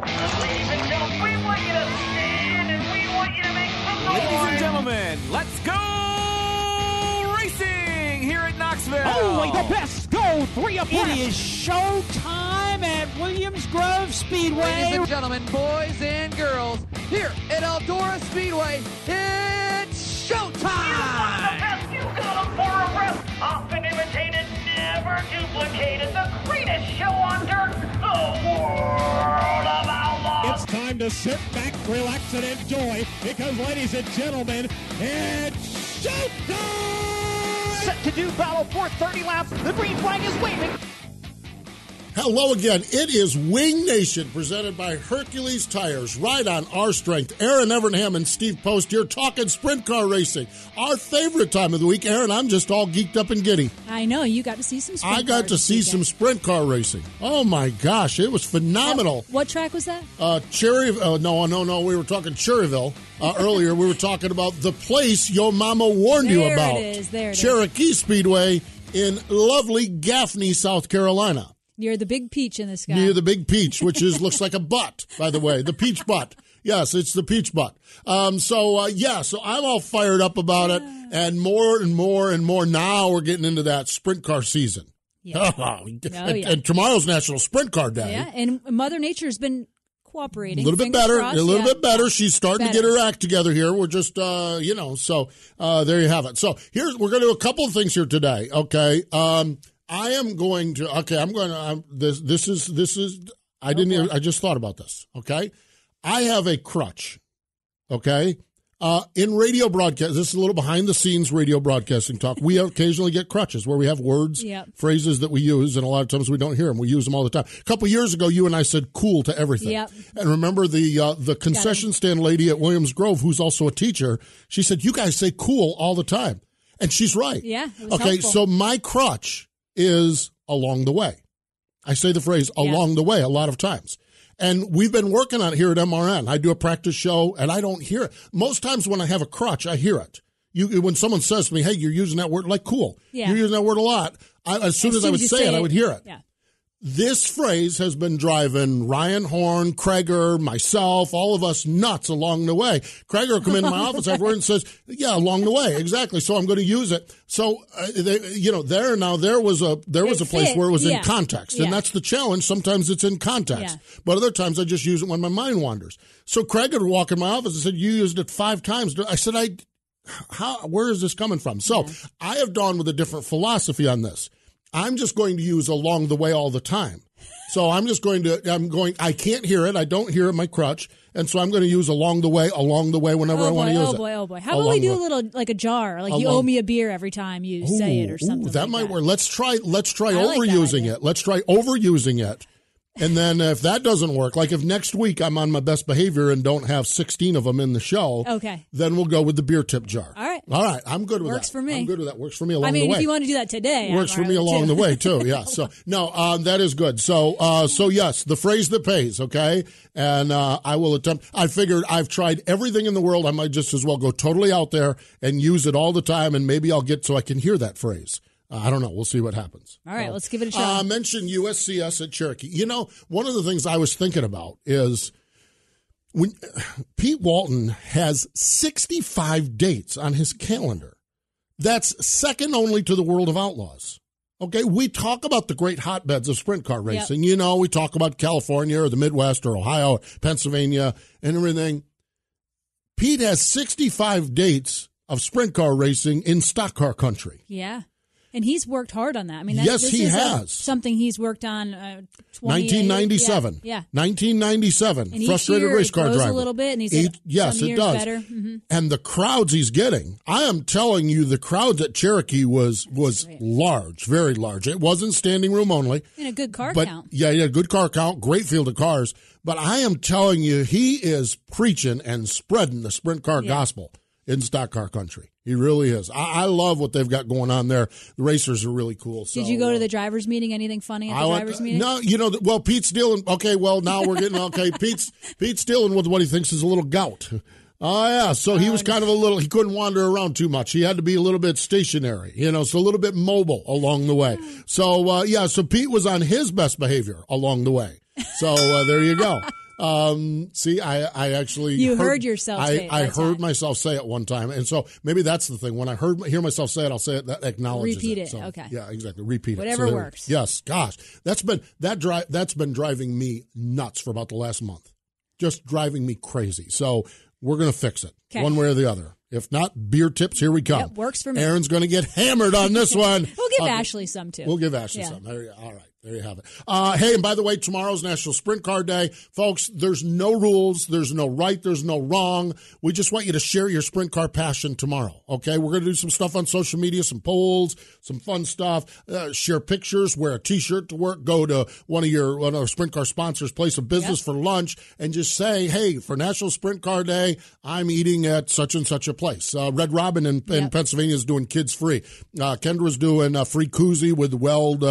Ladies and gentlemen, we want you to stand and we want you to make some noise. Ladies and gentlemen, let's go racing here at Knoxville. Only the best go 3 abreast. It is showtime at Williams Grove Speedway. Ladies and gentlemen, boys and girls, here at Eldora Speedway, it's showtime! You got them for a rest. Often imitated, never duplicated. The greatest show on dirt, the world of outlaws. It's time to sit back, relax, and enjoy because, ladies and gentlemen, it's showtime! Set to do battle for 30 laps. The green flag is waving. Hello again. It is Wing Nation presented by Hercules Tires. Ride on our strength. Erin, Evernham, and Steve Post here talking sprint car racing. Our favorite time of the week. Erin, I'm just all geeked up and giddy. I know. You got to see some sprint I got to see some sprint car racing. Oh, my gosh. It was phenomenal. What track was that? No. We were talking Cherryville. Earlier, we were talking about the place your mama warned you about. There it is. Cherokee Speedway in lovely Gaffney, South Carolina. Near the big peach in the sky. Near the big peach, which looks like a butt, by the way. The peach butt. Yes, it's the peach butt. So I'm all fired up about it. And more now we're getting into that sprint car season. Yeah. And tomorrow's National Sprint Car Day. Yeah, and Mother Nature's been cooperating. A little bit better. Crossed. A little bit better. She's starting to get her act together here. We're just, there you have it. So we're going to do a couple of things here today. Okay. I just thought about this, okay? I have a crutch, okay? In radio broadcast, this is a little behind-the-scenes radio broadcasting talk. We occasionally get crutches where we have words, phrases that we use, and a lot of times we don't hear them. We use them all the time. A couple of years ago, you and I said cool to everything. Yep. And remember the concession stand lady at Williams Grove, who's also a teacher, she said, you guys say cool all the time. And she's right. Yeah, it was okay, helpful. So my crutch is along the way. I say the phrase along the way a lot of times. And we've been working on it here at MRN. I do a practice show, and I don't hear it. Most times when I have a crutch, I hear it. When someone says to me, hey, you're using that word, like cool. Yeah. You're using that word a lot. As soon as I would say it, I would hear it. Yeah. This phrase has been driving Ryan Horn, Krager, myself, all of us nuts along the way. Krager will come into my office afterward and says, yeah, along the way. Exactly. So I'm going to use it. So, there was a place where it was in context. And that's the challenge. Sometimes it's in context. Yeah. But other times I just use it when my mind wanders. So Krager would walk in my office and said, you used it 5 times. I said, where is this coming from? So I have dawned with a different philosophy on this. I'm just going to use along the way all the time. So I can't hear it. I don't hear it in my crutch. And so I'm going to use along the way whenever I want to use it. Oh, boy. How about we do a little, like a jar? Like you owe me a beer every time you say it or something. That might work. Let's try overusing it. Let's try overusing it. And then if that doesn't work, like if next week I'm on my best behavior and don't have 16 of them in the show, then we'll go with the beer tip jar. All right. I'm good with that. Works for me. I'm good with that. Works for me along the way. If you want to do that today. Works for me along the way, too. Yeah. So, no, that is good. So yes, the phrase that pays, okay? And I will attempt. I figured I've tried everything in the world. I might just as well go totally out there and use it all the time, and maybe I'll get so I can hear that phrase. I don't know. We'll see what happens. All right, let's give it a shot. Mention USCS at Cherokee. One of the things I was thinking about is when Pete Walton has 65 dates on his calendar. That's second only to the World of Outlaws. Okay, we talk about the great hotbeds of sprint car racing. Yep. We talk about California or the Midwest or Ohio, or Pennsylvania, and everything. Pete has 65 dates of sprint car racing in stock car country. Yeah. And he's worked hard on that. I mean, yes, he has. Something he's worked on. 1997. Yeah. 1997. And frustrated race car driver. A little bit, and yes, it does. Better. Mm-hmm. And the crowds he's getting. I am telling you, the crowds at Cherokee was large, very large. It wasn't standing room only. And a good car count. Yeah, good car count. Great field of cars. But I am telling you, he is preaching and spreading the sprint car gospel in stock car country. He really is. I love what they've got going on there. The racers are really cool. So, did you go to the drivers' meeting? Anything funny at the drivers' meeting? No, Pete's dealing. Okay, well, now we're getting, Pete's dealing with what he thinks is a little gout. Oh, yeah, so he was kind of he couldn't wander around too much. He had to be a little bit stationary, so a little bit mobile along the way. So, so Pete was on his best behavior along the way. So there you go. See, I actually heard yourself say it. I heard myself say it one time, and so maybe that's the thing. When I hear myself say it, I'll say it. That acknowledges Repeat it. So, Okay. Yeah, exactly. Repeat Whatever it. works. Yes. Gosh, that's been driving me nuts for about the last month. Just driving me crazy. So we're going to fix it one way or the other. If not, beer tips, here we come. Yep, works for me. Erin's going to get hammered on this one. We'll give Ashley some, too. We'll give Ashley some. All right. There you have it. Hey, and by the way, tomorrow's National Sprint Car Day. Folks, there's no rules. There's no right. There's no wrong. We just want you to share your sprint car passion tomorrow, okay? We're going to do some stuff on social media, some polls, some fun stuff. Share pictures, wear a T-shirt to work, go to one of our sprint car sponsors' place of business for lunch, and just say, hey, for National Sprint Car Day, I'm eating at such and such a place. Red Robin in Pennsylvania is doing kids free. Kendra's doing free koozie with Weld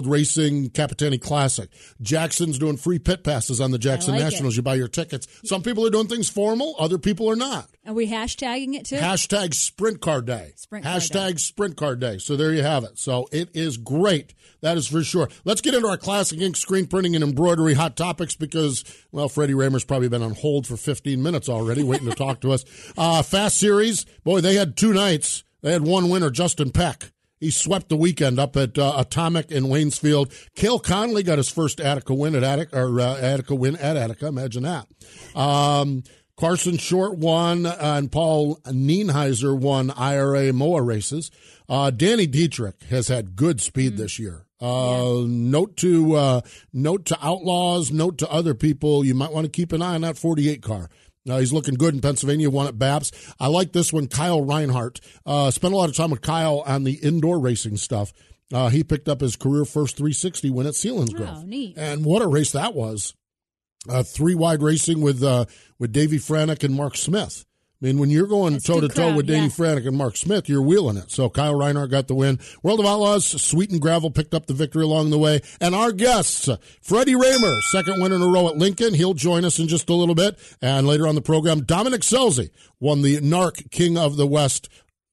Racing Capitani Classic. Jackson's doing free pit passes on the Jackson Nationals. You buy your tickets. Some people are doing things formal. Other people are not. Are we hashtagging it too? Hashtag Sprint Car Day. Sprint Car Day. So there you have it. So it is great. That is for sure. Let's get into our classic ink screen printing and embroidery hot topics because, well, Freddie Rahmer's probably been on hold for 15 minutes already waiting to talk to us. Fast Series. Boy, they had 2 nights. They had one winner, Justin Peck. He swept the weekend up at Atomic in Waynesfield. Cale Conley got his first Attica win at Attica. Imagine that. Carson Short won, and Paul Nienheiser won IRA MOA races. Danny Dietrich has had good speed this year. Note to Outlaws, note to other people, you might want to keep an eye on that 48 car. He's looking good in Pennsylvania, won at BAPS. I like this one, Kyle Reinhardt. Spent a lot of time with Kyle on the indoor racing stuff. He picked up his career first 360 win at Selinsgrove. Oh, neat. And what a race that was. 3-wide racing with Davey Franick and Mark Smith. I mean, when you're going toe-to-toe with Davey Franick and Mark Smith, you're wheeling it. So Kyle Reinhardt got the win. World of Outlaws, Sweet and Gravel picked up the victory along the way. And our guests, Freddie Rahmer, second win in a row at Lincoln. He'll join us in just a little bit. And later on the program, Dominic Scelzi won the NARC King of the West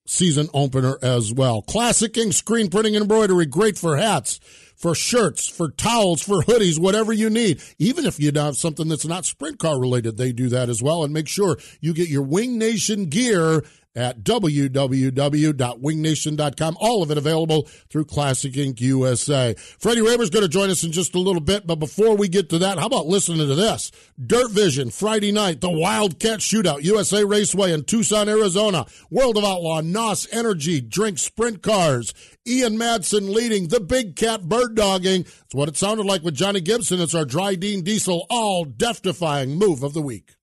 season opener as well. Classic ink screen printing and embroidery, great for hats, for shirts, for towels, for hoodies, whatever you need. Even if you have something that's not sprint car related, they do that as well. And make sure you get your Wing Nation gear at www.wingnation.com. All of it available through Classic Ink USA. Freddie Rahmer's going to join us in just a little bit, but before we get to that, how about listening to this? Dirt Vision, Friday night, the Wildcat Shootout, USA Raceway in Tucson, Arizona. World of Outlaw, NOS Energy, Drink Sprint Cars. Ian Madsen leading the Big Cat Bird Dogging. It's what it sounded like with Johnny Gibson. It's our Dry Dean Diesel all death-defying move of the week.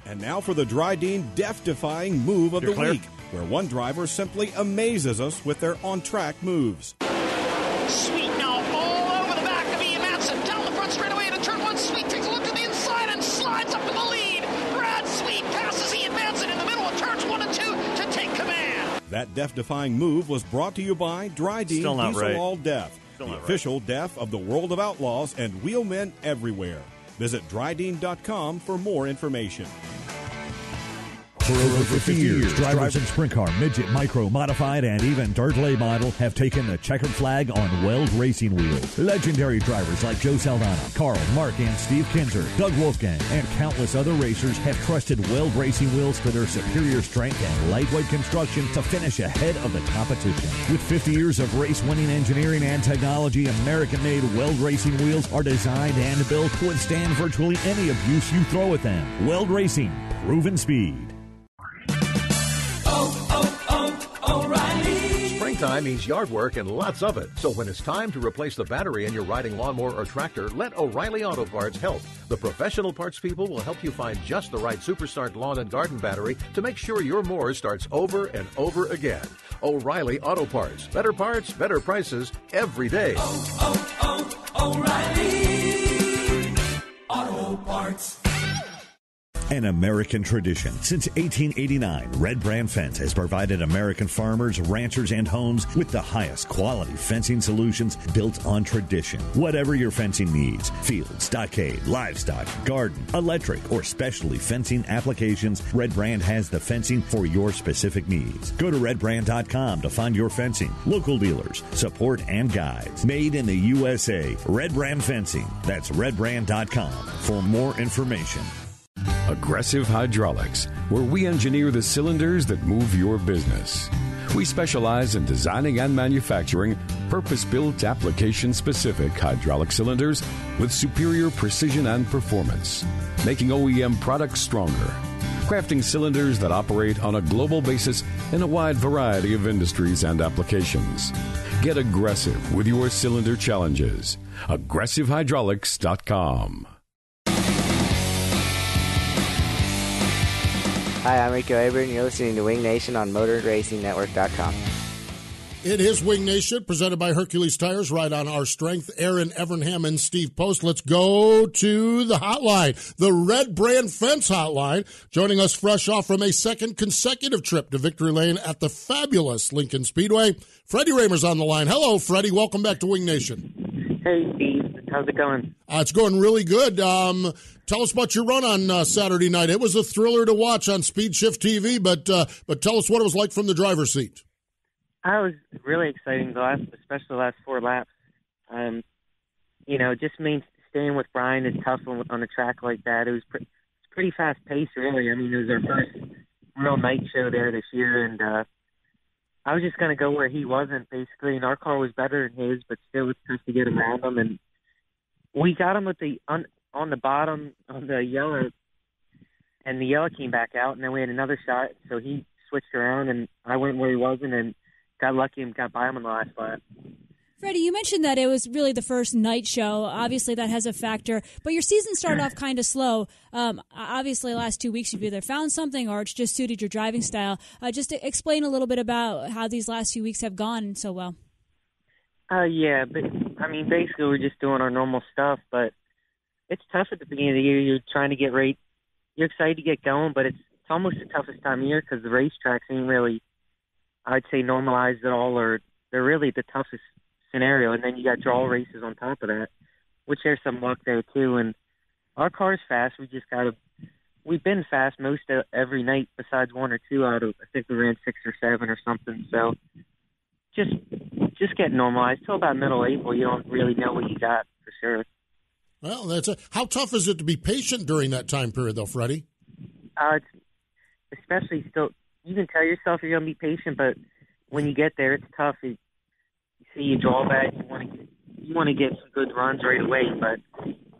And now for the Dry Dean death-defying move of the week, where one driver simply amazes us with their on-track moves. Sweet now all over the back of Ian Madsen. Down the front straightaway into turn 1. Sweet takes a look to the inside and slides up to the lead. Brad Sweet passes Ian Madsen in the middle of turns 1 and 2 to take command. That death-defying move was brought to you by Dry Dean Diesel All Death, the official death of the World of Outlaws and wheelmen everywhere. Visit drydean.com for more information. For over 50 years, drivers in sprint car, midget, micro, modified, and even dirt lay model have taken the checkered flag on Weld Racing Wheels. Legendary drivers like Joe Saldana, Carl, Mark, and Steve Kinzer, Doug Wolfgang, and countless other racers have trusted Weld Racing Wheels for their superior strength and lightweight construction to finish ahead of the competition. With 50 years of race-winning engineering and technology, American-made Weld Racing Wheels are designed and built to withstand virtually any abuse you throw at them. Weld Racing, proven speed. O'Reilly. Springtime means yard work and lots of it. So when it's time to replace the battery in your riding lawnmower or tractor, let O'Reilly Auto Parts help. The professional parts people will help you find just the right Superstart lawn and garden battery to make sure your mower starts over and over again. O'Reilly Auto Parts. Better parts, better prices every day. O'Reilly Auto Parts. An American tradition. Since 1889, Red Brand Fence has provided American farmers, ranchers, and homes with the highest quality fencing solutions built on tradition. Whatever your fencing needs, field, stockade, livestock, garden, electric, or specialty fencing applications, Red Brand has the fencing for your specific needs. Go to redbrand.com to find your fencing, local dealers, support, and guides. Made in the USA, Red Brand Fencing. That's redbrand.com for more information. Aggressive Hydraulics, where we engineer the cylinders that move your business. We specialize in designing and manufacturing purpose-built, application-specific hydraulic cylinders with superior precision and performance, making OEM products stronger, crafting cylinders that operate on a global basis in a wide variety of industries and applications. Get aggressive with your cylinder challenges. AggressiveHydraulics.com. Hi, I'm Rico Erin, and you're listening to Wing Nation on MotorRacingNetwork.com. It is Wing Nation, presented by Hercules Tires, right on our strength. Erin, Evernham, and Steve Post. Let's go to the hotline, the Red Brand Fence hotline. Joining us fresh off from a second consecutive trip to Victory Lane at the fabulous Lincoln Speedway, Freddie Rahmer's on the line. Hello, Freddie. Welcome back to Wing Nation. Hey, Steve. How's it going? It's going really good. Tell us about your run on Saturday night. It was a thriller to watch on Speed Shift TV, but tell us what it was like from the driver's seat. It was really exciting, especially the last 4 laps. Just staying with Brian is tough on a track like that. It was pretty fast paced, really. I mean, it was our first real night show there this year, and I was just going to go where he wasn't, basically. And our car was better than his, but still, it's tough to get around him. And we got him with on the bottom of the yellow, and the yellow came back out, and then we had another shot. So he switched around, and I went where he wasn't, and got lucky and got by him on the last lap. Freddie, you mentioned that it was really the first night show. Obviously, that has a factor. But your season started off kind of slow. Obviously, the last 2 weeks, you've either found something or it's just suited your driving style. Just to explain a little bit about how these last few weeks have gone so well. Yeah, but basically, we're just doing our normal stuff. But it's tough at the beginning of the year. You're trying to get right. You're excited to get going, but it's almost the toughest time of year because the racetracks ain't really, I'd say, normalized at all, or they're really the toughest scenario. And then you got draw races on top of that, which there's some luck there too. And our car's fast. We've been fast most every night besides 1 or 2 out of, I think we ran 6 or 7 or something. So just get normalized. Till about middle April, you don't really know what you got for sure. Well, how tough is it to be patient during that time period, though, Freddie? It's especially still. You can tell yourself you're going to be patient, but when you get there, it's tough. You see you draw back. You want to get some good runs right away, but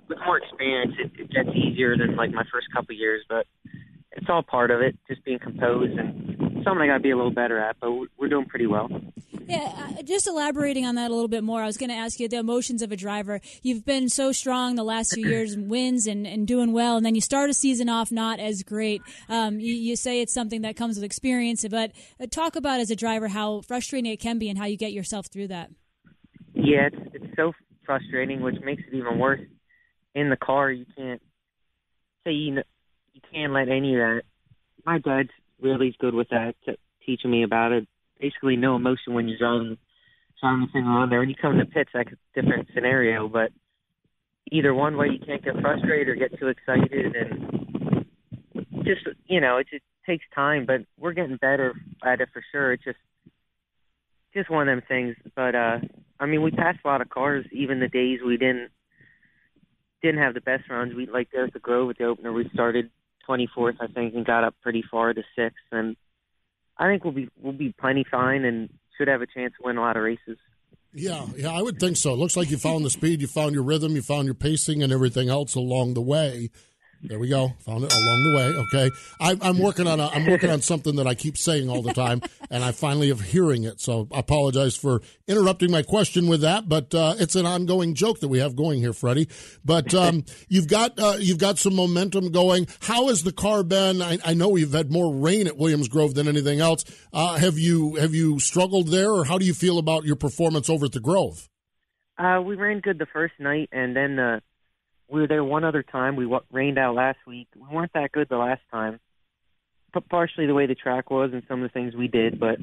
with more experience, it gets easier than like my first couple of years. But it's all part of it, just being composed and something I got to be a little better at. But we're doing pretty well. Yeah, just elaborating on that a little bit more, I was going to ask you the emotions of a driver. You've been so strong the last few years, wins and doing well, and then you start a season off not as great. You say it's something that comes with experience, but talk about as a driver how frustrating it can be and how you get yourself through that. Yeah, it's so frustrating, which makes it even worse. In the car, you can't let any of that. My dad's really good with that, teaching me about it. Basically, no emotion when you're driving the thing on there. When you come to pits, that's a different scenario. But either one way, you can't get frustrated or get too excited, and just it takes time. But we're getting better at it for sure. It's just one of them things. But we passed a lot of cars, even the days we didn't have the best runs. We like there at the Grove at the opener. We started 24th, I think, and got up pretty far to 6th, and I think we'll be plenty fine and should have a chance to win a lot of races. Yeah, I would think so. It looks like you found the speed, you found your rhythm, you found your pacing and everything else along the way. There we go. Found it along the way. Okay, I'm working on something that I keep saying all the time, and I finally am hearing it. So I apologize for interrupting my question with that, but it's an ongoing joke that we have going here, Freddie. But you've got some momentum going. How has the car been? I know you've had more rain at Williams Grove than anything else. Have you struggled there, or how do you feel about your performance over at the Grove? We ran good the first night, and then we were there one other time. We rained out last week. We weren't that good the last time, but partially the way the track was and some of the things we did. But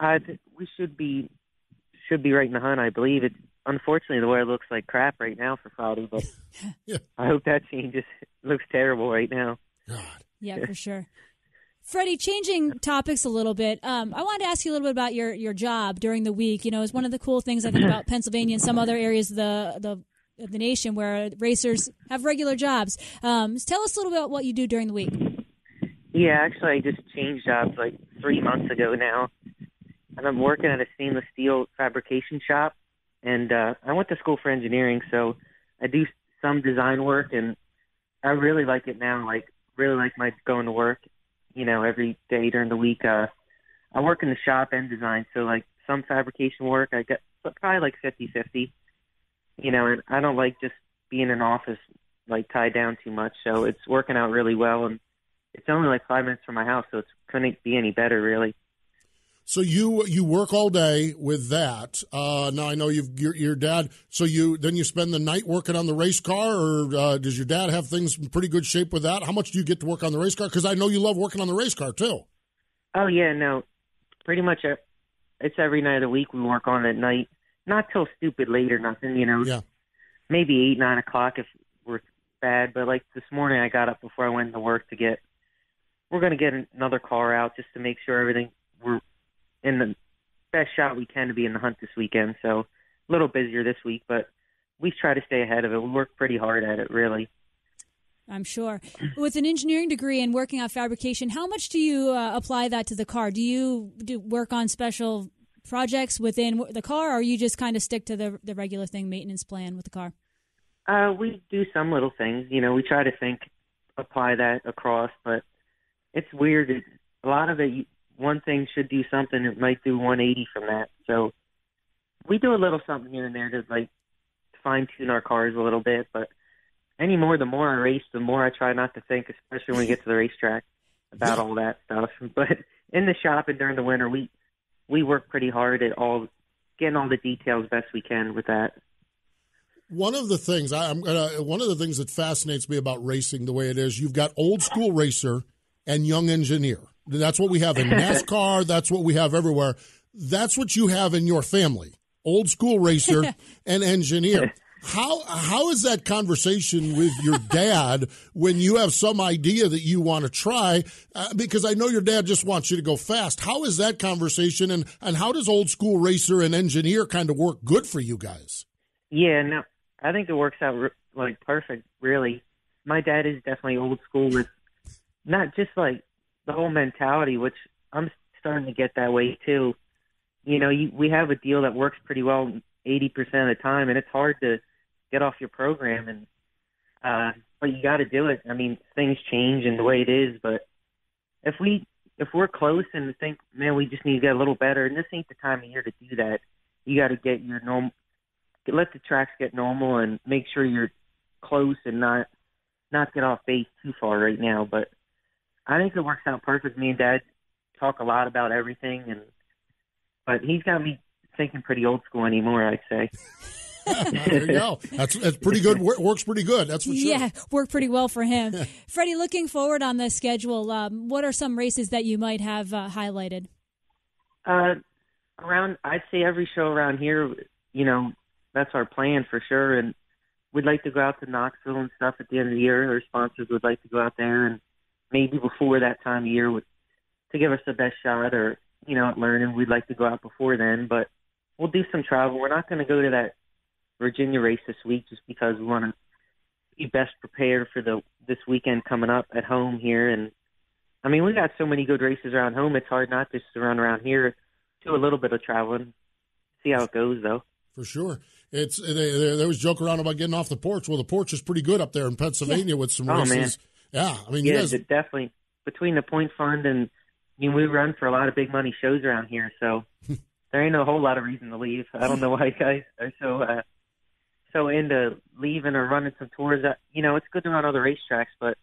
we should be right in the hunt. I believe it's unfortunately the way it looks like crap right now for Friday, but yeah. I hope that changes. It looks terrible right now. God. Yeah, for sure. Freddie, changing topics a little bit, I wanted to ask you a little bit about your job during the week. You know, it's one of the cool things I think about Pennsylvania and some other areas of the nation where racers have regular jobs. Tell us a little bit about what you do during the week. Yeah, actually, I just changed jobs like 3 months ago now, and I'm working at a stainless steel fabrication shop. And I went to school for engineering, so I do some design work, and I really like it now. Like, really like my going to work, you know, every day during the week. I work in the shop and design, so like some fabrication work, I get probably like 50-50, you know, and I don't like just being in an office like tied down too much. So it's working out really well, and it's only like 5 minutes from my house, so it couldn't be any better, really. So you work all day with that. Now I know your dad. So you spend the night working on the race car, or does your dad have things in pretty good shape with that? How much do you get to work on the race car? Because I know you love working on the race car too. Oh yeah, no, pretty much it's every night of the week we work on it at night. Not till stupid late or nothing, you know. Yeah. Maybe 8, 9 o'clock if we're bad. But like this morning, I got up before I went to work we're going to get another car out just to make sure we're in the best shot we can to be in the hunt this weekend. So a little busier this week, but we try to stay ahead of it. We work pretty hard at it, really. I'm sure. With an engineering degree and working on fabrication, how much do you apply that to the car? Do you work on special projects within the car, or you just kind of stick to the regular maintenance plan with the car? We do some little things. You know, we try to apply that across, but it's weird. A lot of it, one thing should do something, it might do 180 from that. So we do a little something here and there to like fine-tune our cars a little bit, but the more I race, the more I try not to think, especially when we get to the racetrack, about all that stuff. But in the shop and during the winter, we work pretty hard at getting all the details best we can with that. One of the things that fascinates me about racing the way it is, you've got old school racer and young engineer. That's what we have in NASCAR. That's what we have everywhere. That's what you have in your family. Old school racer and engineer. How is that conversation with your dad when you have some idea that you want to try? Because I know your dad just wants you to go fast. How is that conversation, and how does old school racer and engineer kind of work good for you guys? Yeah, no, I think it works out like perfect, really. My dad is definitely old school with not just like the whole mentality, which I'm starting to get that way too. You know, we have a deal that works pretty well 80% of the time, and it's hard to get off your program, and but you got to do it. I mean, things change in the way it is, but if we're close and think, man, we just need to get a little better, and this ain't the time of year to do that. You got to get your normal, let the tracks get normal, and make sure you're close and not get off base too far right now. But I think it works out perfect. Me and Dad talk a lot about everything, but he's got me thinking pretty old school anymore, I'd say. There you go. That's pretty good. Works pretty good. That's for sure. Yeah, worked pretty well for him. Freddie, looking forward on the schedule, what are some races that you might have highlighted? I'd say every show around here, you know, that's our plan for sure. And we'd like to go out to Knoxville and stuff at the end of the year. Our sponsors would like to go out there, and maybe before that time of year to give us the best shot, or, you know, at learning, we'd like to go out before then. But we'll do some travel. We're not going to go to that Virginia race this week just because we want to be best prepared for this weekend coming up at home here. And I mean, we got so many good races around home, it's hard not just to run around here, do a little bit of traveling, see how it goes though. For sure. They always joke around about getting off the porch. Well, the porch is pretty good up there in Pennsylvania with some races. Man. Yeah, I mean, you guys... definitely. Between the Point Fund and, I mean, we run for a lot of big money shows around here, so there ain't a whole lot of reason to leave. I don't know why you guys are so into leaving or running some tours. You know, it's good to run other racetracks, but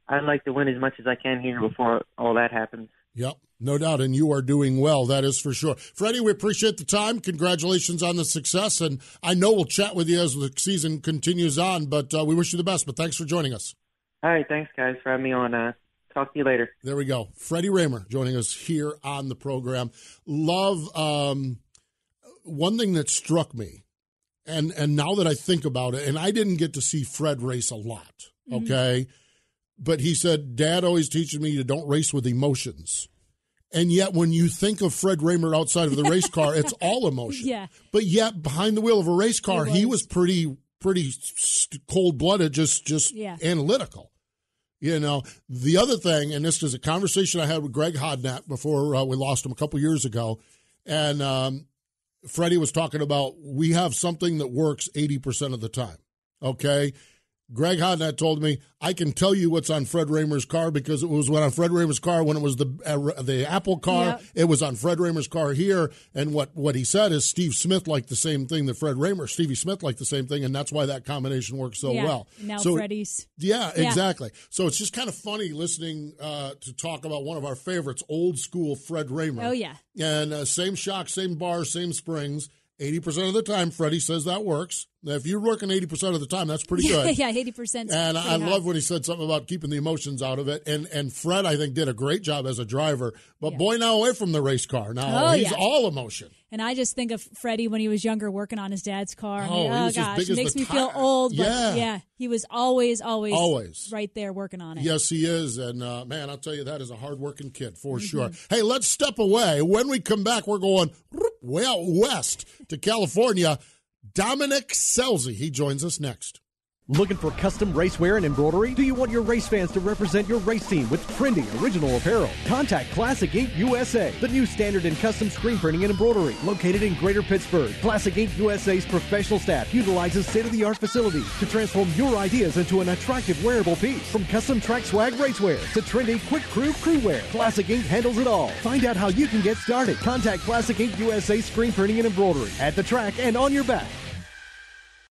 I'd like to win as much as I can here before all that happens. Yep, no doubt, and you are doing well, that is for sure. Freddie, we appreciate the time. Congratulations on the success, and I know we'll chat with you as the season continues on, but we wish you the best, but thanks for joining us. All right, thanks, guys, for having me on. Talk to you later. There we go. Freddie Rahmer joining us here on the program. Love, one thing that struck me, and now that I think about it, and I didn't get to see Fred race a lot, okay? But he said, Dad always teaches me you don't race with emotions. And yet when you think of Fred Rahmer outside of the race car, it's all emotion. Yeah. But yet behind the wheel of a race car, he was pretty cold-blooded, just analytical. You know, the other thing, and this is a conversation I had with Greg Hodnett before we lost him a couple years ago, and Freddie was talking about we have something that works 80% of the time, okay? Greg Hodnett told me, I can tell you what's on Fred Rahmer's car because it was on Fred Rahmer's car when it was the Apple car. Yep. It was on Fred Rahmer's car here. And what he said is Stevie Smith liked the same thing, and that's why that combination works so well. Now Freddie's. Yeah, exactly. So it's just kind of funny listening to talk about one of our favorites, old school Fred Rahmer. Oh, yeah. And same shock, same bars, same springs. 80% of the time, Freddie says that works. Now, if you're working 80% of the time, that's pretty good. Yeah, 80%. And I love when he said something about keeping the emotions out of it. And Fred, I think, did a great job as a driver. But boy, now away from the race car. Now he's all emotion. And I just think of Freddie when he was younger working on his dad's car. Oh gosh, it makes me feel old. But he was always right there working on it. Yes, he is. And, man, I'll tell you, that is a hard-working kid for sure. Hey, let's step away. When we come back, we're going way out west to California. Dominic Scelzi, he joins us next. Looking for custom racewear and embroidery? Do you want your race fans to represent your race team with trendy original apparel? Contact Classic Ink USA, the new standard in custom screen printing and embroidery, located in Greater Pittsburgh. Classic Ink USA's professional staff utilizes state-of-the-art facilities to transform your ideas into an attractive wearable piece. From custom track swag racewear to trendy quick crew wear, Classic Ink handles it all. Find out how you can get started. Contact Classic Ink USA screen printing and embroidery at the track and on your back.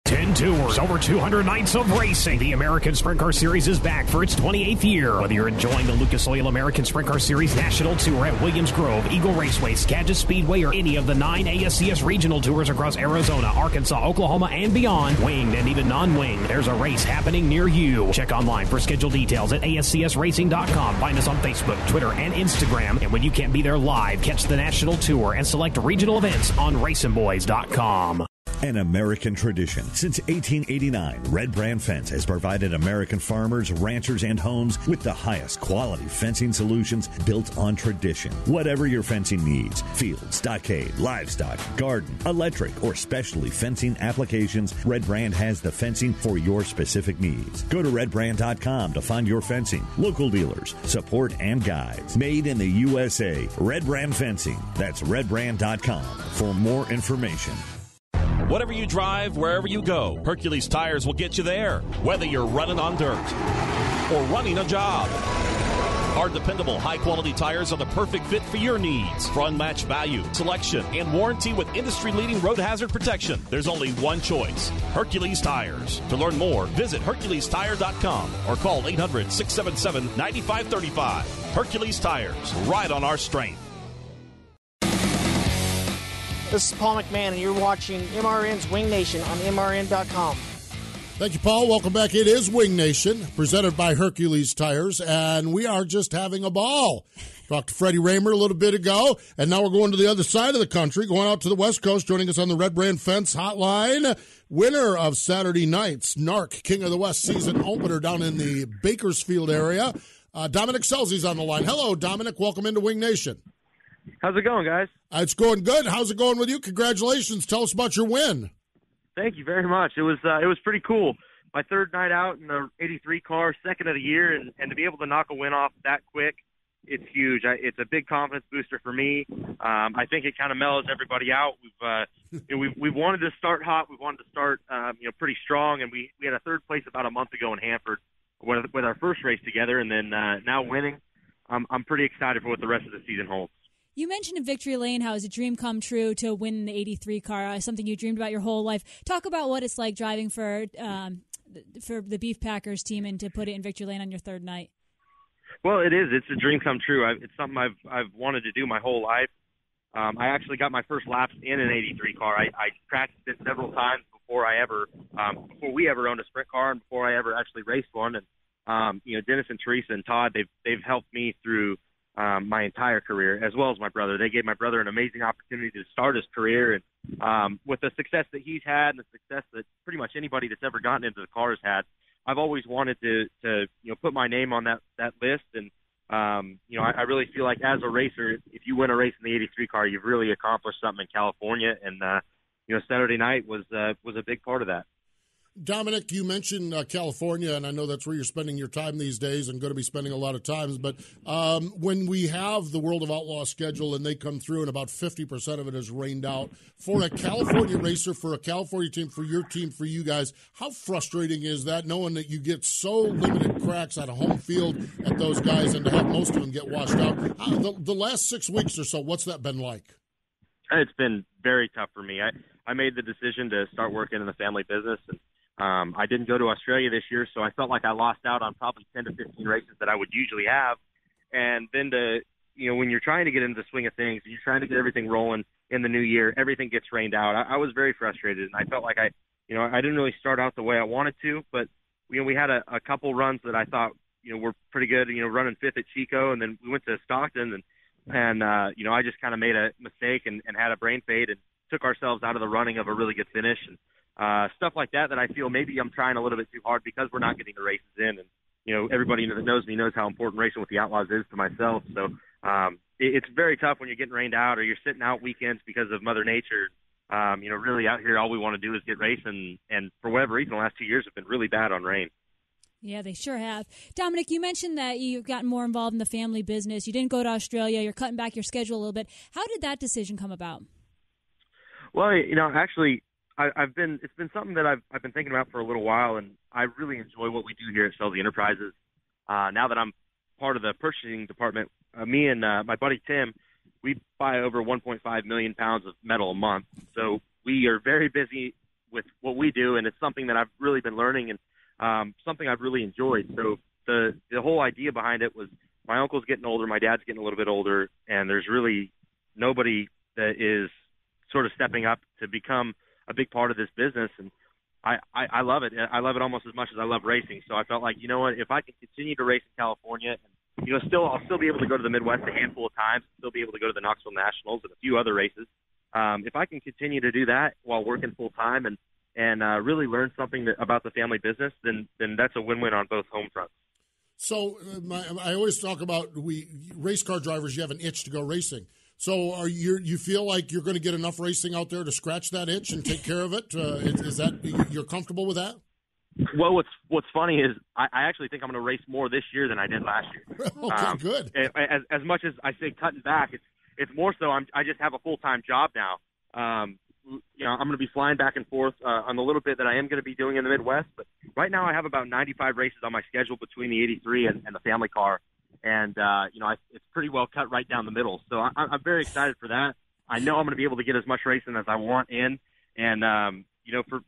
10 tours, over 200 nights of racing. The American Sprint Car Series is back for its 28th year. Whether you're enjoying the Lucas Oil American Sprint Car Series National Tour at Williams Grove, Eagle Raceway, Skagit Speedway, or any of the 9 ASCS regional tours across Arizona, Arkansas, Oklahoma, and beyond, winged and even non-winged, there's a race happening near you. Check online for scheduled details at ASCSRacing.com. Find us on Facebook, Twitter, and Instagram. And when you can't be there live, catch the National Tour and select regional events on RacingBoys.com. An American tradition. Since 1889, Red Brand Fence has provided American farmers, ranchers, and homes with the highest quality fencing solutions built on tradition. Whatever your fencing needs, field, stockade, livestock, garden, electric, or specialty fencing applications, Red Brand has the fencing for your specific needs. Go to redbrand.com to find your fencing, local dealers, support, and guides. Made in the USA, Red Brand Fencing. That's redbrand.com for more information. Whatever you drive, wherever you go, Hercules Tires will get you there. Whether you're running on dirt or running a job, our dependable, high-quality tires are the perfect fit for your needs. For unmatched value, selection, and warranty with industry-leading road hazard protection, there's only one choice, Hercules Tires. To learn more, visit HerculesTire.com or call 800-677-9535. Hercules Tires, ride on our strength. This is Paul McMahon, and you're watching MRN's Wing Nation on MRN.com. Thank you, Paul. Welcome back. It is Wing Nation, presented by Hercules Tires, and we are just having a ball. Talked to Freddie Rahmer a little bit ago, and now we're going to the other side of the country, going out to the West Coast, joining us on the Red Brand Fence Hotline. Winner of Saturday night's NARC King of the West season opener down in the Bakersfield area. Dominic Scelzi's on the line. Hello, Dominic. Welcome into Wing Nation. How's it going, guys? It's going good. How's it going with you? Congratulations. Tell us about your win. Thank you very much. It was pretty cool. My third night out in the 83 car, second of the year, and to be able to knock a win off that quick, it's huge. It's a big confidence booster for me. I think it kind of mellows everybody out. We've wanted to start hot. We wanted to start pretty strong, and we had a third place about a month ago in Hanford with our first race together, and then now winning. I'm pretty excited for what the rest of the season holds. You mentioned in Victory Lane how it's a dream come true to win the 83 car, something you dreamed about your whole life. Talk about what it's like driving for the Beef Packers team and to put it in Victory Lane on your third night. Well, it is. It's a dream come true. It's something I've wanted to do my whole life. I actually got my first laps in an 83 car. I practiced it several times before we ever owned a sprint car and before I ever actually raced one. And Dennis and Teresa and Todd, they've helped me through my entire career, as well as my brother. They gave my brother an amazing opportunity to start his career, and with the success that he's had and the success that pretty much anybody that's ever gotten into the car has had, I've always wanted to put my name on that list. And I really feel like as a racer, if you win a race in the 83 car, you've really accomplished something in California. And Saturday night was a big part of that. Dominic, you mentioned California, and I know that's where you're spending your time these days and going to be spending a lot of times. But when we have the World of Outlaws schedule and they come through and about 50% of it is rained out, for a California racer, for a California team, for your team, for you guys, how frustrating is that knowing that you get so limited cracks out of home field at those guys and to have most of them get washed out? The last 6 weeks or so, what's that been like? It's been very tough for me. I made the decision to start working in the family business, and I didn't go to Australia this year, so I felt like I lost out on probably 10 to 15 races that I would usually have. And then when you're trying to get into the swing of things, you're trying to get everything rolling in the new year, everything gets rained out. I was very frustrated, and I felt like I didn't really start out the way I wanted to, but we had a couple runs that I thought were pretty good. Running fifth at Chico, and then we went to Stockton, and I just kind of made a mistake and had a brain fade and took ourselves out of the running of a really good finish. And stuff like that I feel maybe I'm trying a little bit too hard because we're not getting the races in. And, everybody that knows me knows how important racing with the Outlaws is to myself. So it's very tough when you're getting rained out or you're sitting out weekends because of Mother Nature. Really out here, all we want to do is get racing. And for whatever reason, the last 2 years have been really bad on rain. Yeah, they sure have. Dominic, you mentioned that you've gotten more involved in the family business. You didn't go to Australia. You're cutting back your schedule a little bit. How did that decision come about? Well, actually, it's been something that I've been thinking about for a little while, and I really enjoy what we do here at Scelzi Enterprises. Now that I'm part of the purchasing department, me and my buddy Tim, we buy over 1.5 million pounds of metal a month. So we are very busy with what we do, and it's something that I've really been learning and something I've really enjoyed. So the whole idea behind it was my uncle's getting older, my dad's getting a little bit older, and there's really nobody that is sort of stepping up to become a big part of this business. And I love it. I love it almost as much as I love racing. So I felt like, if I can continue to race in California, and, I'll still be able to go to the Midwest a handful of times, still be able to go to the Knoxville Nationals and a few other races. If I can continue to do that while working full time and really learn something about the family business, then that's a win-win on both home fronts. So I always talk about race car drivers, you have an itch to go racing. So you feel like you're going to get enough racing out there to scratch that itch and take care of it? Is that you're comfortable with that? Well, what's funny is I actually think I'm going to race more this year than I did last year. Okay, good. As much as I say cutting back, it's more so I just have a full-time job now. I'm going to be flying back and forth on the little bit that I am going to be doing in the Midwest. But right now I have about 95 races on my schedule between the 83 and the family car. And, it's pretty well cut right down the middle. So I'm very excited for that. I know I'm going to be able to get as much racing as I want in. And,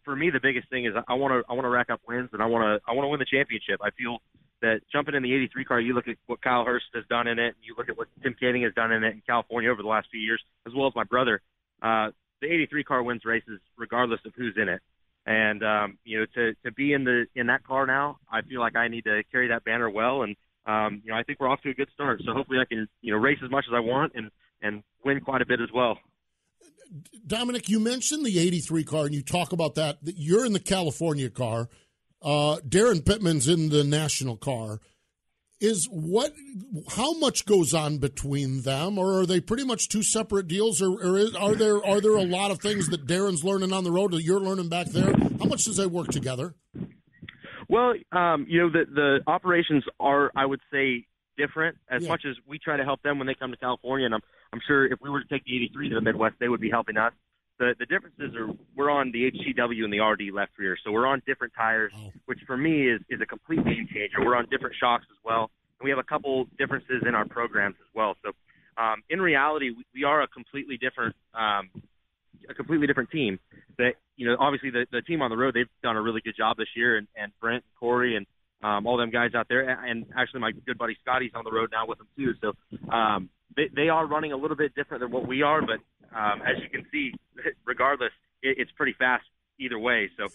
for me, the biggest thing is I want to rack up wins, and I want to win the championship. I feel that jumping in the 83 car, you look at what Kyle Hurst has done in it, and you look at what Tim Canning has done in it in California over the last few years, as well as my brother. The 83 car wins races regardless of who's in it. And, to be in that car now, I feel like I need to carry that banner well. And, I think we're off to a good start. So hopefully I can, race as much as I want and win quite a bit as well. Dominic, you mentioned the 83 car, and you talk about that. You're in the California car. Darren Pittman's in the national car. How much goes on between them, or are they pretty much two separate deals, or are there a lot of things that Darren's learning on the road that you're learning back there? How much does they work together? Well, the operations are, I would say, different as much as we try to help them when they come to California. And I'm sure if we were to take the 83 to the Midwest, they would be helping us. The differences are we're on the HCW and the RD left rear. So we're on different tires, which for me is a complete game changer. We're on different shocks as well. And we have a couple differences in our programs as well. So in reality, we are a completely different team. That obviously the team on the road, they've done a really good job this year, and Brent and Corey and all them guys out there. And actually my good buddy Scotty's on the road now with them too. So they are running a little bit different than what we are, but as you can see, regardless, it's pretty fast either way. So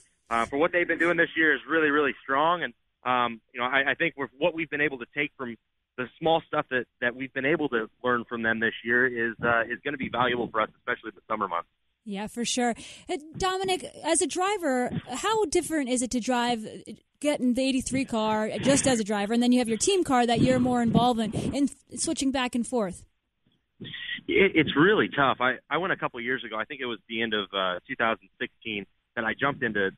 for what they've been doing this year is really, really strong. And, I think what we've been able to take from the small stuff that we've been able to learn from them this year is going to be valuable for us, especially the summer months. Yeah, for sure. Dominic, as a driver, how different is it to drive, getting the 83 car just as a driver, and then you have your team car that you're more involved in switching back and forth? It's really tough. I went a couple years ago. I think it was the end of 2016 that I jumped into,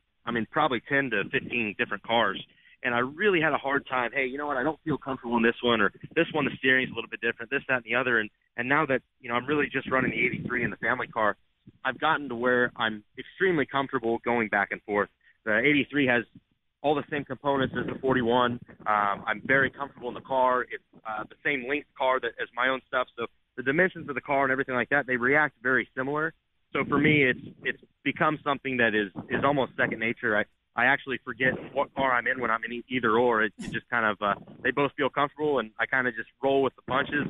probably 10 to 15 different cars. And I really had a hard time. Hey, you know what? I don't feel comfortable in this one, or this one, the steering's a little bit different, this, that, and the other. And now that, I'm really just running the 83 in the family car, I've gotten to where I'm extremely comfortable going back and forth. The 83 has all the same components as the 41. I'm very comfortable in the car. It's the same length car as my own stuff. So the dimensions of the car and everything like that, they react very similar. So for me, it's become something that is almost second nature. I actually forget what car I'm in when I'm in either or. It just kind of they both feel comfortable, and I kind of just roll with the punches.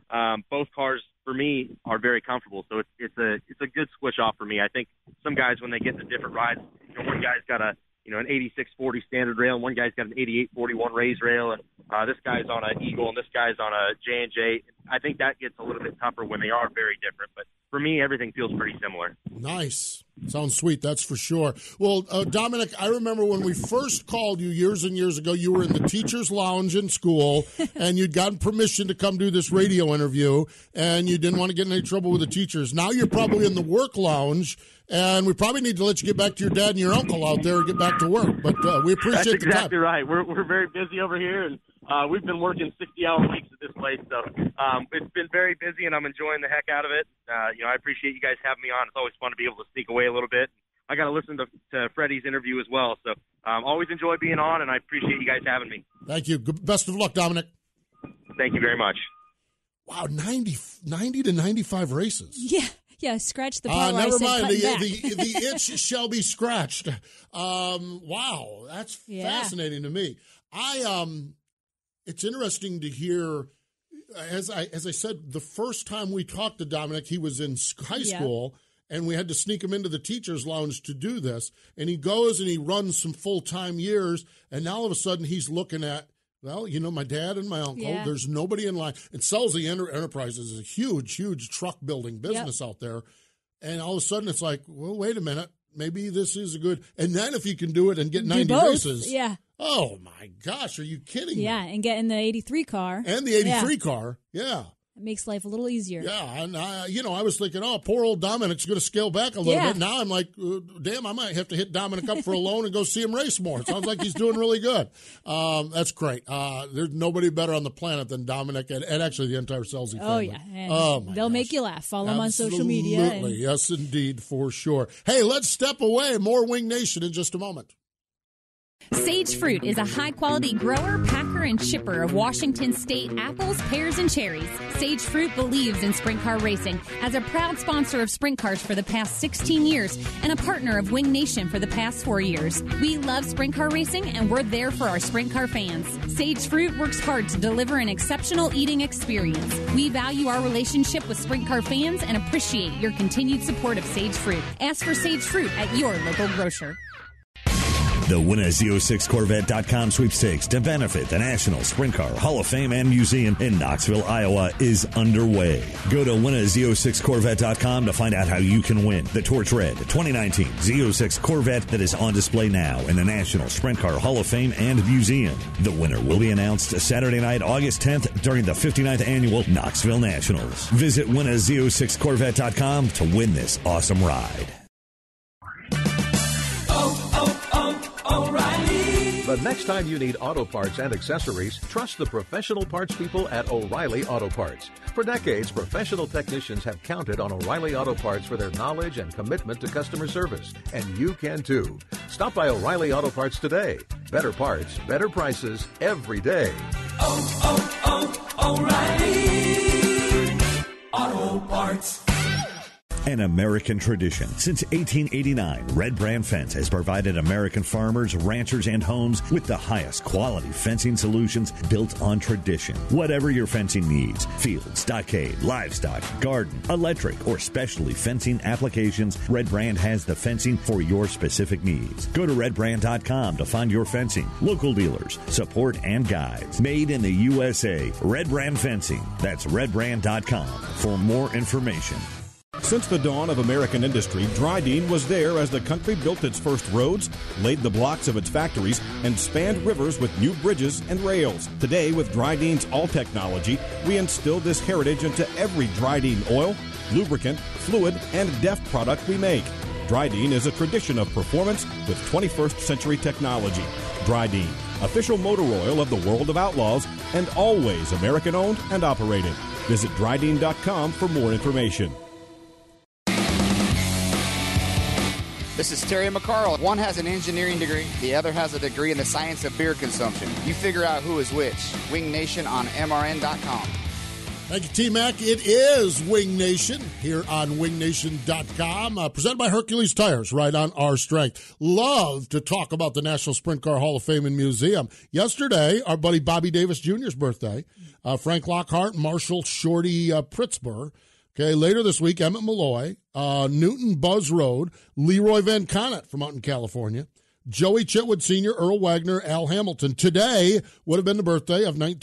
And both cars for me are very comfortable, so it's a good switch off for me. I think some guys, when they get into different rides, one guy's got an 8640 standard rail, and one guy's got an 8841 raised rail, and this guy's on an Eagle, and this guy's on a J&J. I think that gets a little bit tougher when they are very different, but for me, everything feels pretty similar. Nice. Sounds sweet, that's for sure. Well, Dominic, I remember when we first called you years and years ago, you were in the teacher's lounge in school, and you'd gotten permission to come do this radio interview, and you didn't want to get in any trouble with the teachers. Now you're probably in the work lounge, and we probably need to let you get back to your dad and your uncle out there and get back to work. But we appreciate the time. That's exactly right. We're very busy over here, and we've been working 60-hour weeks at this place. So it's been very busy, and I'm enjoying the heck out of it. I appreciate you guys having me on. It's always fun to be able to sneak away a little bit. I got to listen to Freddie's interview as well. So always enjoy being on, and I appreciate you guys having me. Thank you. Best of luck, Dominic. Thank you very much. Wow, 90 to 95 races. Yeah, scratch the part where never I said mind. back. The itch shall be scratched. Wow, that's fascinating to me. It's interesting to hear. As I said, the first time we talked to Dominic, he was in high school, and we had to sneak him into the teacher's lounge to do this. And he goes and he runs some full-time years, and now all of a sudden he's looking at, my dad and my uncle. Yeah. There's nobody in line. And Scelzi Enterprises is a huge, huge truck building business out there. And all of a sudden it's like, well, wait a minute. Maybe this is a good. And then if you can do it and get 90 races. Yeah. Oh, my gosh. Are you kidding me? Yeah, and get in the 83 car. And the 83 car. Yeah. It makes life a little easier. Yeah, and I was thinking, poor old Dominic's going to scale back a little bit. Now I'm like, damn, I might have to hit Dominic up for a loan and go see him race more. It sounds like he's doing really good. That's great. There's nobody better on the planet than Dominic and actually the entire Scelzi family. Oh, yeah. They'll make you laugh. Follow them on social media. Absolutely. Yes, indeed, for sure. Hey, let's step away. More Wing Nation in just a moment. Sage Fruit is a high-quality grower, packer, and shipper of Washington State apples, pears, and cherries. Sage Fruit believes in sprint car racing as a proud sponsor of sprint cars for the past 16 years and a partner of Wing Nation for the past 4 years. We love sprint car racing, and we're there for our sprint car fans. Sage Fruit works hard to deliver an exceptional eating experience. We value our relationship with sprint car fans and appreciate your continued support of Sage Fruit. Ask for Sage Fruit at your local grocer. The Win a Z06Corvette.com sweepstakes to benefit the National Sprint Car Hall of Fame and Museum in Knoxville, Iowa is underway. Go to WinAZ06Corvette.com to find out how you can win the Torch Red 2019 Z06 Corvette that is on display now in the National Sprint Car Hall of Fame and Museum. The winner will be announced Saturday night, August 10th during the 59th Annual Knoxville Nationals. Visit WinAZ06Corvette.com to win this awesome ride. The next time you need auto parts and accessories, trust the professional parts people at O'Reilly Auto Parts. For decades, professional technicians have counted on O'Reilly Auto Parts for their knowledge and commitment to customer service, and you can too. Stop by O'Reilly Auto Parts today. Better parts, better prices, every day. O'Reilly Auto Parts. An American tradition. Since 1889, Red Brand Fence has provided American farmers, ranchers, and homes with the highest quality fencing solutions built on tradition. Whatever your fencing needs, field, stockade, livestock, garden, electric, or specialty fencing applications, Red Brand has the fencing for your specific needs. Go to redbrand.com to find your fencing, local dealers, support, and guides. Made in the USA, Red Brand Fencing. That's redbrand.com for more information. Since the dawn of American industry, Dryden was there as the country built its first roads, laid the blocks of its factories, and spanned rivers with new bridges and rails. Today, with Dryden's All Technology, we instill this heritage into every Dryden oil, lubricant, fluid, and DEF product we make. Dryden is a tradition of performance with 21st century technology. Dryden, official motor oil of the World of Outlaws, and always American-owned and operated. Visit Dryden.com for more information. This is Terry McCarl. One has an engineering degree, the other has a degree in the science of beer consumption. You figure out who is which. Wing Nation on MRN.com. Thank you, T-Mac. It is Wing Nation here on wingnation.com, presented by Hercules Tires, right on our strength. Love to talk about the National Sprint Car Hall of Fame and Museum. Yesterday, our buddy Bobby Davis Jr.'s birthday. Frank Lockhart, Marshall Shorty Pritzker. Okay, later this week, Emmett Malloy, Newton Buzz Road, Leroy Van Conant from out in California, Joey Chitwood Sr., Earl Wagner, Al Hamilton. Today would have been the birthday of I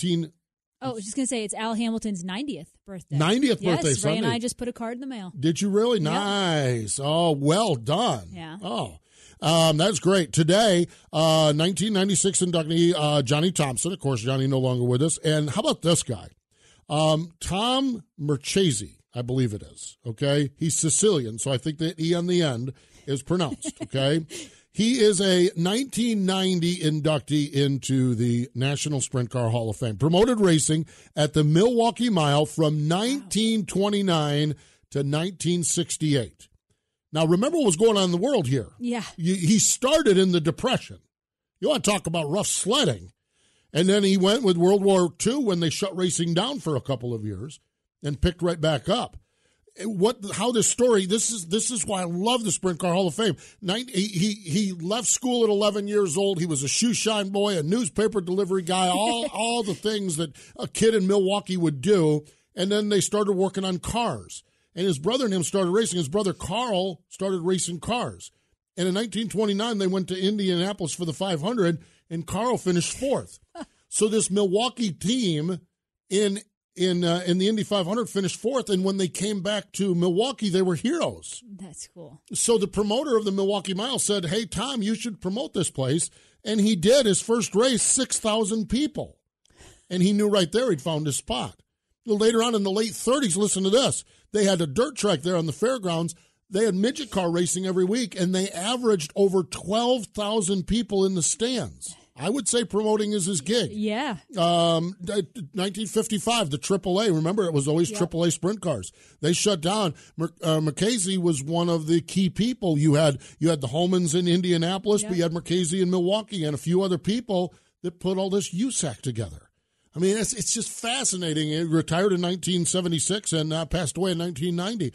was just going to say, it's Al Hamilton's 90th birthday. 90th birthday, yes, Sunday. Ray and I just put a card in the mail. Did you really? Yep. Nice. Oh, well done. Yeah. Oh, that's great. Today, 1996 inductee Johnny Thompson. Of course, Johnny no longer with us. And how about this guy? Tom Marchese, I believe it is. Okay? He's Sicilian, so I think that E on the end is pronounced. Okay? He is a 1990 inductee into the National Sprint Car Hall of Fame. Promoted racing at the Milwaukee Mile from 1929 to 1968. Now, remember what was going on in the world here. Yeah. He started in the Depression. You want to talk about rough sledding. And then he went with World War II when they shut racing down for a couple of years and picked right back up. How this story, this is why I love the Sprint Car Hall of Fame. He left school at 11 years old. He was a shoe shine boy, a newspaper delivery guy, all the things that a kid in Milwaukee would do. And then they started working on cars. And his brother and him started racing. His brother Carl started racing cars. And in 1929, they went to Indianapolis for the 500, and Carl finished fourth. So this Milwaukee team in the Indy 500 finished fourth, and when they came back to Milwaukee, they were heroes. That's cool. So the promoter of the Milwaukee Mile said, hey, Tom, you should promote this place. And he did. His first race, 6,000 people. And he knew right there he'd found his spot. Later on in the late 30s, listen to this. They had a dirt track there on the fairgrounds. They had midget car racing every week, and they averaged over 12,000 people in the stands. I would say promoting is his gig. Yeah. 1955, the AAA. Remember, it was always AAA sprint cars. They shut down. Marchese was one of the key people. You had the Homans in Indianapolis, but you had Marchese in Milwaukee and a few other people that put all this USAC together. I mean, it's just fascinating. He retired in 1976 and passed away in 1990.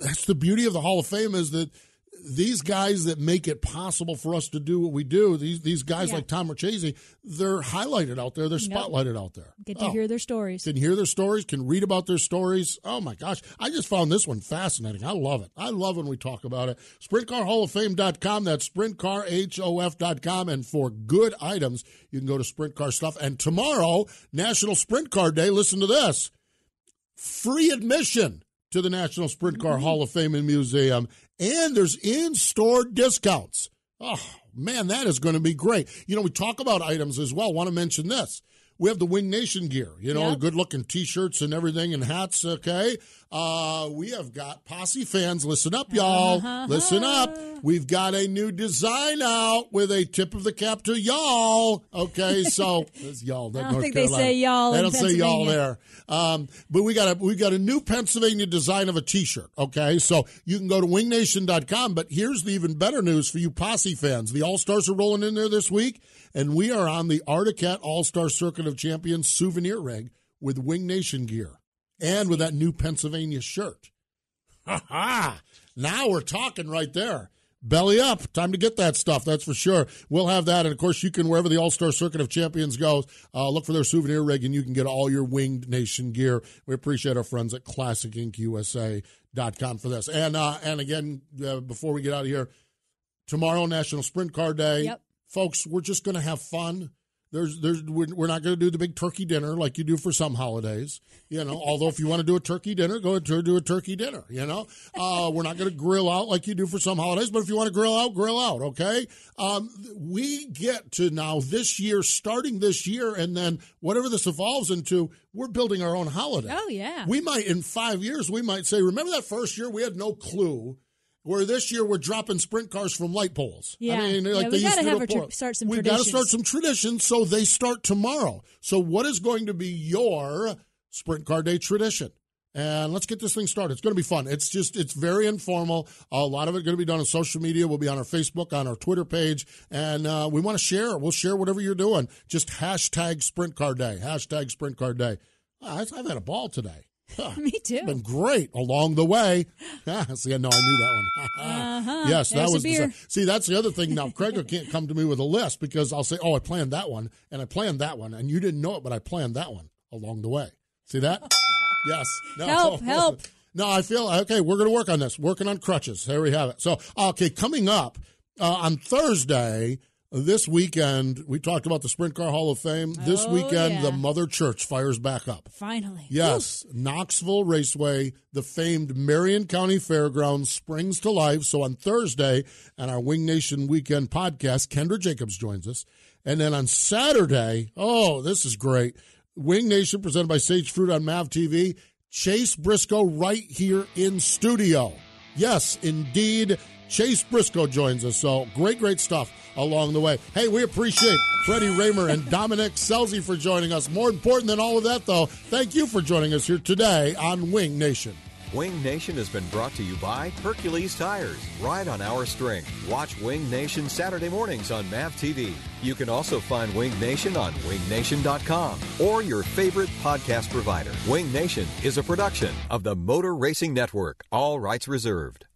That's the beauty of the Hall of Fame, is that these guys that make it possible for us to do what we do, these guys like Tom Marchese, they're highlighted out there. They're spotlighted out there. Get to hear their stories. Can hear their stories, can read about their stories. Oh, my gosh. I just found this one fascinating. I love it. I love when we talk about it. SprintCarHallOfFame.com. That's SprintCarHof.com. And for good items, you can go to Sprint Car Stuff. And tomorrow, National Sprint Car Day, listen to this. Free admission to the National Sprint Car Hall of Fame and Museum, and there's in-store discounts. Oh, man, that is going to be great. You know, we talk about items as well. I want to mention this. We have the Wing Nation gear, good-looking T-shirts and everything and hats, okay? We have got Posse fans. Listen up, y'all. Listen up. We've got a new design out with a tip of the cap to y'all. Okay, so it's y'all. I don't think they say y'all. They don't say y'all there. But we got a new Pennsylvania design of a T-shirt. Okay, so you can go to wingnation.com. But here's the even better news for you Posse fans. The All-Stars are rolling in there this week, and we are on the Articat All-Star Circuit of Champions souvenir rig with Wing Nation gear and with that new Pennsylvania shirt. Now we're talking right there. Belly up. Time to get that stuff, that's for sure. We'll have that. And, of course, you can, wherever the All-Star Circuit of Champions goes, look for their souvenir rig, and you can get all your Winged Nation gear. We appreciate our friends at ClassicInkUSA.com for this. And again, before we get out of here, tomorrow, National Sprint Car Day. Yep. Folks, we're just going to have fun. We're not going to do the big turkey dinner like you do for some holidays, although if you want to do a turkey dinner, go to do a turkey dinner, we're not going to grill out like you do for some holidays, but if you want to grill out, okay? We get to now this year, starting this year, and then whatever this evolves into, we're building our own holiday. Oh, yeah. We might, in 5 years, we might say, remember that first year we had no clue? Where this year we're dropping sprint cars from light poles. Yeah, we got to start some traditions. We got to start some traditions, so they start tomorrow. So what is going to be your Sprint Car Day tradition? And let's get this thing started. It's going to be fun. It's very informal. A lot of it going to be done on social media. We'll be on our Facebook, on our Twitter page, and we want to share. We'll share whatever you're doing. Just hashtag Sprint Car Day. Hashtag Sprint Car Day. I've had a ball today. Me too. It's been great along the way. See, I know I knew that one. Yes, that was. See, that's the other thing. Now, Craig can't come to me with a list because I'll say, "Oh, I planned that one, and I planned that one, and you didn't know it, but I planned that one along the way." See that? Yes. No, help. No, I feel okay. We're going to work on this. Working on crutches. There we have it. So, okay, coming up on Thursday. This weekend, we talked about the Sprint Car Hall of Fame. This weekend, the Mother Church fires back up. Finally. Yes. Woo. Knoxville Raceway, the famed Marion County Fairgrounds springs to life. So on Thursday, on our Wing Nation Weekend podcast, Kendra Jacobs joins us. And then on Saturday, this is great. Wing Nation presented by Sage Fruit on MAV TV. Chase Briscoe right here in studio. Yes, indeed. Chase Briscoe joins us. So great stuff along the way. Hey, we appreciate Freddie, Rahmer, and Dominic Scelzi for joining us. More important than all of that, though, thank you for joining us here today on Wing Nation. Wing Nation has been brought to you by Hercules Tires. Ride on our string. Watch Wing Nation Saturday mornings on MAV TV. You can also find Wing Nation on wingnation.com or your favorite podcast provider. Wing Nation is a production of the Motor Racing Network. All rights reserved.